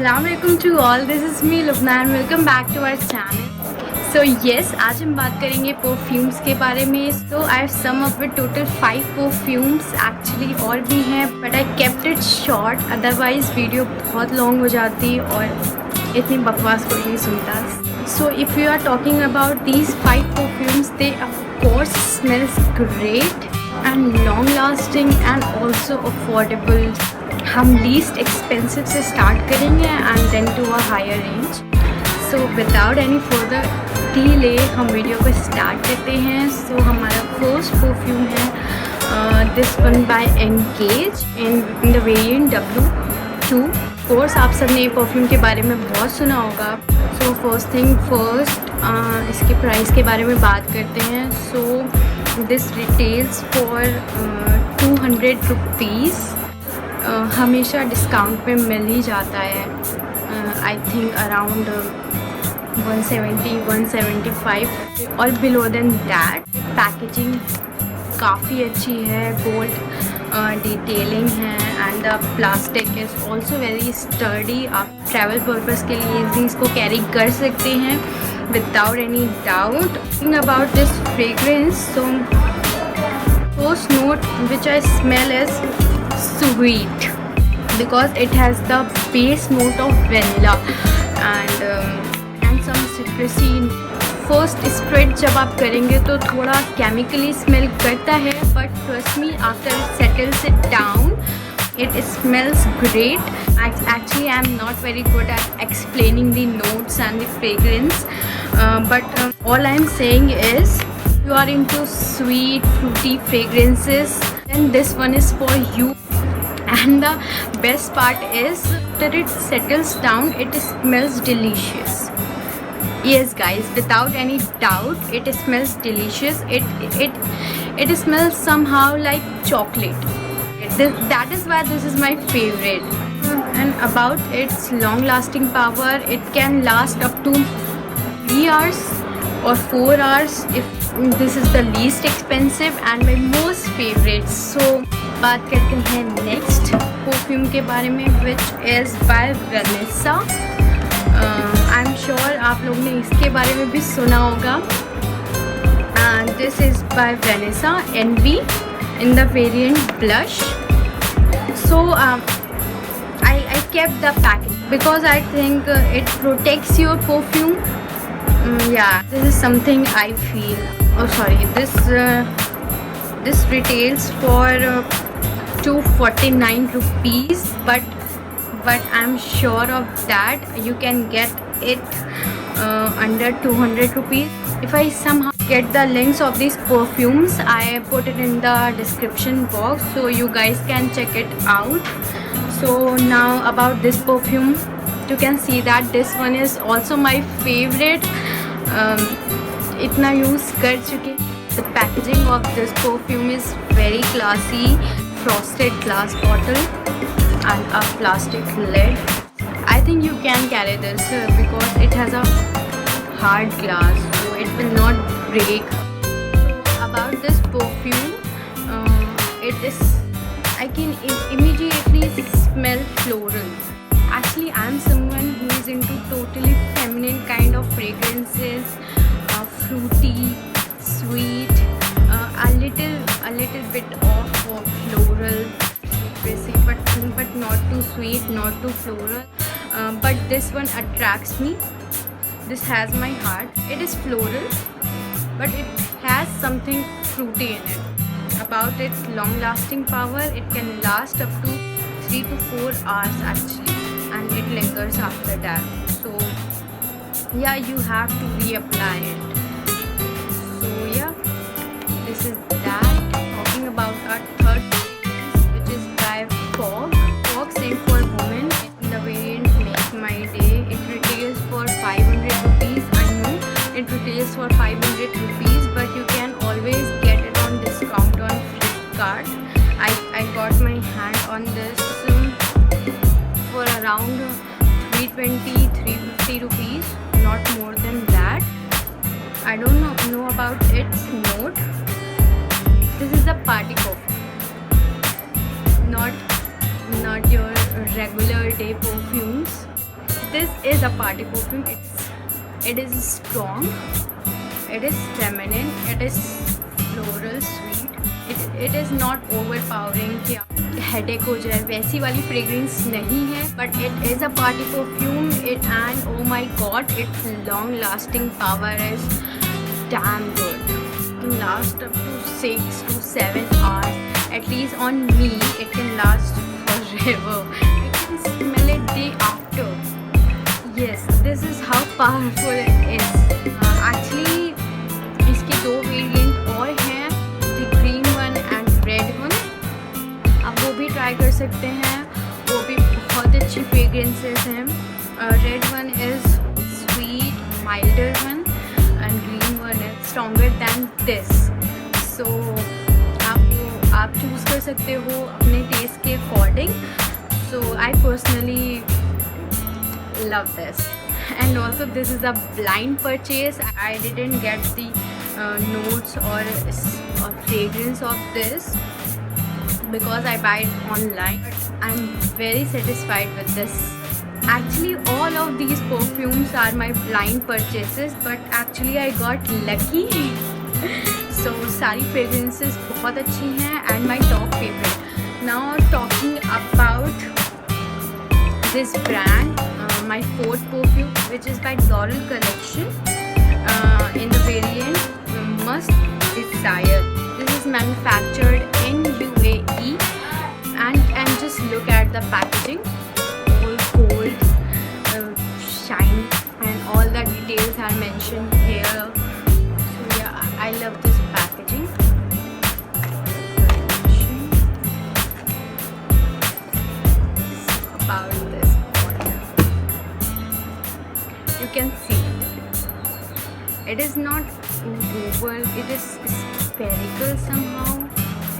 Assalamualaikum to all. This is me Lubna and welcome back to our channel. So yes, आज हम बात करेंगे perfumes के बारे में. So I have sum up with total 5 perfumes. Actually और भी हैं but I kept it short, otherwise video बहुत लॉन्ग हो जाती और इतनी बकवास कोई नहीं सुनता. So if you are talking about these 5 perfumes, they of course smells great and long lasting and also affordable. हम लीस्ट एक्सपेंसिव से स्टार्ट करेंगे and then to a higher range. So without any further delay हम video को start करते हैं. So हमारा first perfume है this one by engage in the variant W2. Course आप सब ने ये परफ्यूम के बारे में बहुत सुना होगा. सो फर्स्ट थिंग फर्स्ट इसके प्राइस के बारे में बात करते हैं. So this retails for 200 rupees. हमेशा डिस्काउंट पे मिल ही जाता है. आई थिंक अराउंड 170-175 और बिलो देन दैट. पैकेजिंग काफ़ी अच्छी है, गोल्ड डिटेलिंग है and the plastic is also very sturdy. आप ट्रैवल पर्पज़ के लिए भी इसको कैरी कर सकते हैं without any doubt. About this fragrance, so first note which I smell is sweet because it has the base note of vanilla and some citrusy. First spread जब आप करेंगे तो थोड़ा केमिकली स्मेल करता है, but trust me, after it settles it down it smells great. Actually I am not very good at explaining the notes and the fragrance, but all I am saying is you are into sweet fruity fragrances then this one is for you. And the best part is that it settles down, it smells delicious. Yes guys, without any doubt it smells delicious. It smells somehow like chocolate. That is why this is my favorite. And about its long lasting power, it can last up to 3 hours or 4 hours if this is the least expensive and my most favorite. So बात करते हैं next perfume के बारे में which is by Vanessa. I am sure आप लोग ने इसके बारे में भी सुना होगा. This is by Vanessa envy in the variant blush. So I kept the package because I think it protects your perfume. Yeah, this is something I feel. Oh sorry, this retails for 249 rupees, but I'm sure of that you can get it under 200 rupees. If I somehow get the links of these perfumes, I put it in the description box so you guys can check it out. So now about this perfume, you can see that this one is also my favorite. इतना use कर चुके. The packaging of this perfume is very classy. Frosted glass bottle and a plastic lid. I think you can carry this because it has a hard glass, so it will not break. About this perfume, it is, I can immediately smell floral. Actually I am someone who is into totally feminine kind of fragrances, fruity, sweet, a little bit of floral, but not too sweet, not too floral. But this one attracts me. This has my heart. It is floral, but it has something fruity in it. About its long-lasting power, it can last up to 3 to 4 hours actually, and it lingers after that. So yeah, you have to reapply it. So yeah, this is that. Talking about our third fragrance, which is by Fog. Fog Scent for Women in the variant Make My Day. It retails for 500 rupees. I know it retails for 500 rupees, but you can always get it on discount on Flipkart. I got my hand on this for around 320-350 rupees, not more than that. I don't know about its note. This is a party perfume, not your regular day perfumes. this is a party perfume. It is strong, it is feminine, it is floral sweet. It is not overpowering कि headache हो जाए, वैसी वाली fragrance नहीं है. But it is a party perfume. And oh my god, its long lasting power is damn good. It can last up to 6 to 7 hours. At least on me, it can last forever. I can smell it day after. Yes, this is how powerful it is. Actually, इसके 2 variant और हैं, the green one and red one. आप वो भी try कर सकते हैं, वो भी बहुत अच्छी फ्रेग्रेंसेस हैं. Red one is sweet, milder one, and green one is stronger than this. So आप चूज़ कर सकते हो अपने टेस्ट के according. So I personally love this. And also this is a blind purchase. I didn't get the notes or fragrance of this because I buy it online. But I'm very satisfied with this. Actually all of these perfumes are my blind purchases, but actually I got lucky. So सारी fragrances बहुत अच्छी हैं and my top favorite. Now talking about this brand, my 4th perfume, which is by Doral Collection, in the variant Must Desire. This is manufactured in UAE, and just look at the packaging, all gold, shine, and all the details are mentioned here. So yeah, I love this packaging. About this bottle, you can see it is not oval, it is spherical somehow,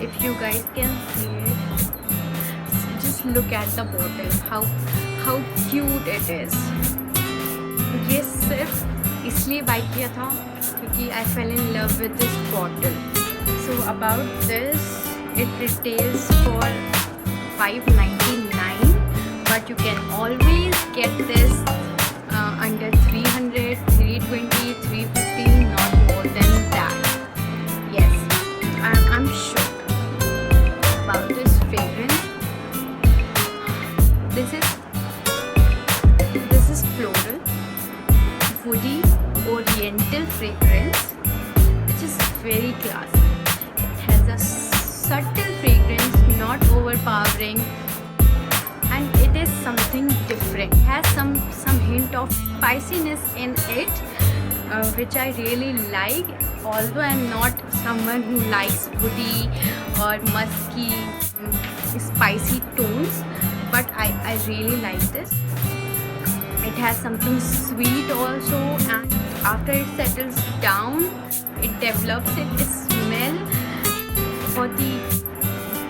if you guys can see it. So just look at the bottle, how cute it is. ये सिर्फ इसलिए bye किया था क्योंकि I fell in love with this bottle. So about this, it retails for $5.99, but you can always get this under 300, 320, 350, not more than that. Yes, I'm sure about this fragrance. This is floral, woody, oriental fragrance, which is very classy. It has a subtle fragrance, not overpowering, and it is something different. It has some hint of spiciness in it, which I really like. Although I'm not someone who likes woody or musky, spicy tones, but I really like this. It has something sweet also, and after it settles down, it develops its smell. बहुत ही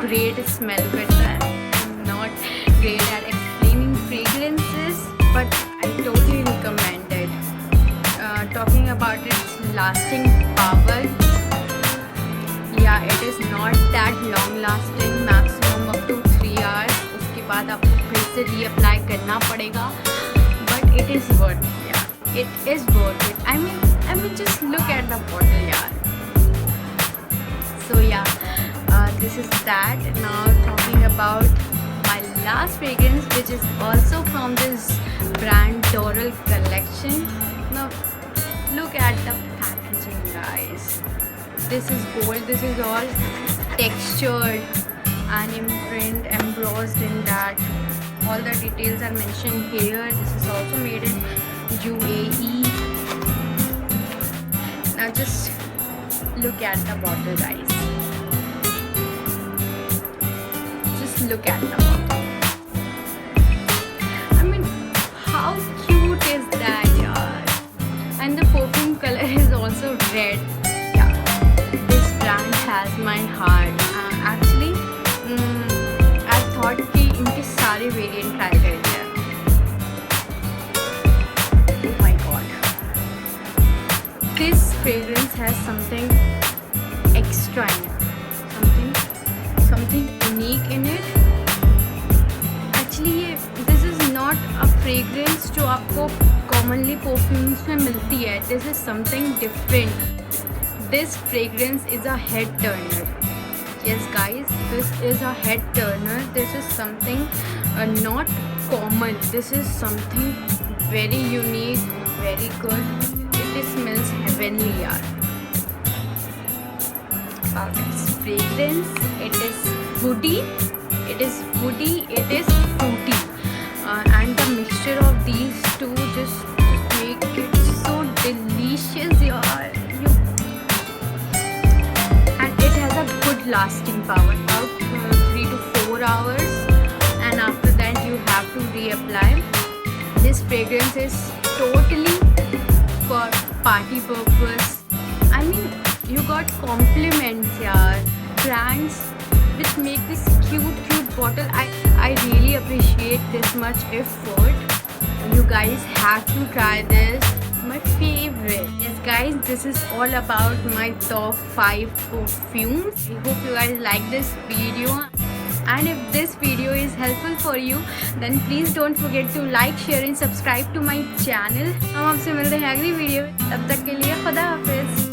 great smell करता है. I'm not great at explaining fragrances, but I totally recommend it. Talking about its lasting power, yeah, it is not that long lasting, maximum up to 3 hours. उसके बाद आपको फिर से reapply करना पड़ेगा, but it is worth it. Yeah, it is worth it. I mean just look at the bottle, yeah. So yeah, this is that. Now talking about my last fragrance, which is also from this brand Doral Collection. Now look at the packaging, guys. This is gold. This is all textured and embossed in that. All the details are mentioned here. This is also made in UAE. Now just look at the bottle, guys. Just look at the bottle. I mean, how cute is that, yaar? And the perfume color is also red. Yeah, this brand has my heart. Actually, I thought कि इनके सारे variant try करेंगे. Oh my god, this fragrance has something extra in it, something unique in it. Actually, this is not a fragrance जो आपको commonly perfumes में मिलती है. This is something different. This fragrance is a head Turner. Yes guys, this is a head turner. This is something not common. This is something very unique, very good. It smells heavenly yaar. About its fragrance, it is woody, it is fruity, and the mixture of these two just make it so delicious yaar. Good lasting power, about 3 to 4 hours, and after that you have to reapply. This fragrance is totally for party purpose. I mean, you got compliments yaar, brands which make this cute bottle. I really appreciate this much effort. You guys have to try this. My favorite. Yes guys, this is all about my top 5 perfumes. I hope you guys like this video, and if this video is helpful for you, then please don't forget to like, share and subscribe to my channel. हम आपसे मिलते हैं अगली video. तब तक के लिए खुदा हाफिज.